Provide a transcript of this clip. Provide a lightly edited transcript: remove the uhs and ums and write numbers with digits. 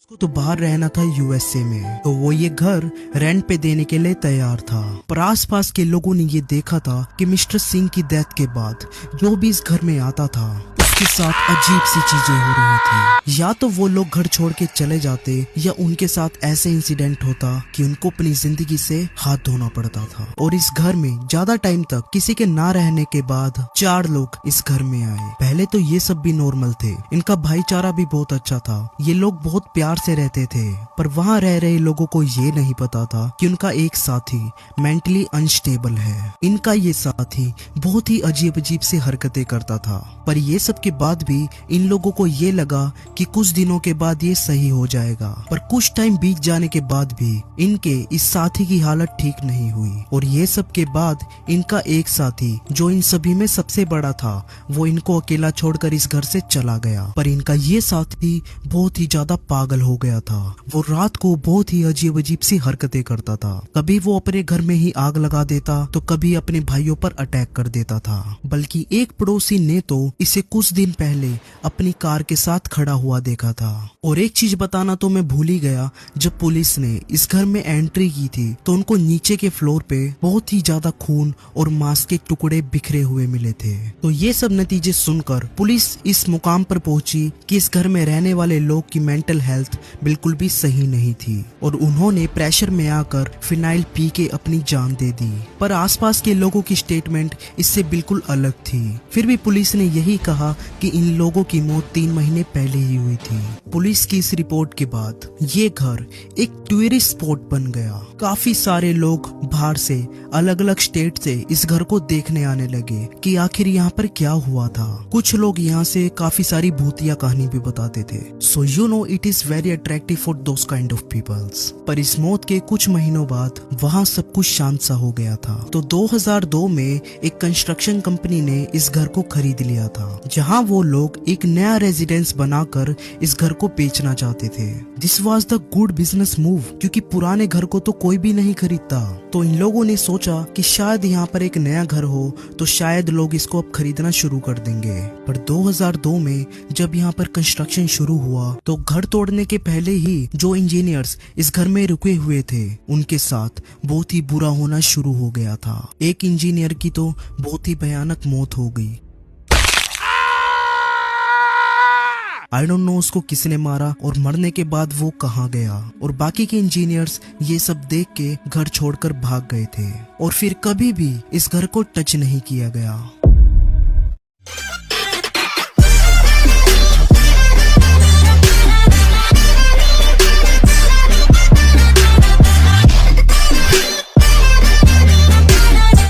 उसको तो बाहर रहना था यूएसए में, तो वो ये घर रेंट पे देने के लिए तैयार था। पर आसपास के लोगों ने ये देखा था कि मिस्टर सिंह की डेथ के बाद जो भी इस घर में आता था उसके साथ अजीब सी चीजें हो रही थी। या तो वो लोग घर छोड़ के चले जाते या उनके साथ ऐसे इंसिडेंट होता कि उनको अपनी जिंदगी से हाथ धोना पड़ता था। और इस घर में ज्यादा टाइम तक किसी के ना रहने के बाद 4 लोग इस घर में आए। पहले तो ये सब भी नॉर्मल थे, इनका भाईचारा भी बहुत अच्छा था, ये लोग बहुत प्यार से रहते थे। पर वहाँ रह रहे लोगों को ये नहीं पता था कि उनका एक साथी मेंटली अनस्टेबल है। इनका ये साथी बहुत ही अजीब अजीब सी हरकतें करता था। पर ये सब के बाद भी इन लोगों को ये लगा कि कुछ दिनों के बाद ये सही हो जाएगा। पर कुछ टाइम बीत जाने के बाद भी इनके इस साथी की हालत ठीक नहीं हुई। और ये सब के बाद इनका एक साथी जो इन सभी में सबसे बड़ा था वो इनको अकेला छोड़कर इस घर से चला गया। पर इनका ये साथी बहुत ही ज्यादा पागल हो गया था। वो रात को बहुत ही अजीब अजीब सी हरकतें करता था। कभी वो अपने घर में ही आग लगा देता तो कभी अपने भाइयों पर अटैक कर देता था। बल्कि एक पड़ोसी ने तो इसे कुछ दिन पहले अपनी कार के साथ खड़ा हुआ देखा था। और एक चीज बताना तो मैं भूल ही गया, जब पुलिस ने इस घर में एंट्री की थी तो उनको नीचे के फ्लोर पे बहुत ही ज्यादा खून और मांस के टुकड़े बिखरे हुए मिले थे। तो ये सब नतीजे सुनकर पुलिस इस मुकाम पर पहुंची कि इस घर में रहने वाले लोग की मेंटल हेल्थ बिल्कुल भी सही नहीं थी और उन्होंने प्रेशर में आकर फिनाइल पी के अपनी जान दे दी। पर आसपास के लोगों की स्टेटमेंट इससे बिल्कुल अलग थी। फिर भी पुलिस ने यही कहा कि इन लोगों की मौत 3 महीने पहले ही हुई थी। पुलिस की इस रिपोर्ट के बाद ये घर एक टूरिस्ट स्पॉट बन गया। काफी सारे लोग बाहर से अलग अलग स्टेट से इस घर को देखने आने लगे कि आखिर यहाँ पर क्या हुआ था। कुछ लोग यहाँ से काफी सारी भूतिया कहानी भी बताते थे। So you know it is very attractive for those kind of peoples. पर इस मौत के कुछ महीनों बाद वहाँ सब कुछ शांत सा हो गया था। तो 2002 में एक कंस्ट्रक्शन कंपनी ने इस घर को खरीद लिया था, जहाँ वो लोग एक नया रेजिडेंस बनाकर इस घर को बेचना चाहते थे। This was the good business move, क्योंकि पुराने घर को तो कोई भी नहीं खरीदता। तो इन लोगों ने सोचा कि शायद यहाँ पर एक नया घर हो तो शायद लोग इसको अब खरीदना शुरू कर देंगे। पर 2002 में जब यहाँ पर कंस्ट्रक्शन शुरू हुआ तो घर तोड़ने के पहले ही जो इंजीनियर्स इस घर में रुके हुए थे उनके साथ बहुत ही बुरा होना शुरू हो गया था। एक इंजीनियर की तो बहुत ही भयानक मौत हो गई। आई डोंट नो उसको किसने मारा और मरने के बाद वो कहाँ गया। और बाकी के इंजीनियर्स ये सब देख के घर छोड़कर भाग गए थे और फिर कभी भी इस घर को टच नहीं किया गया।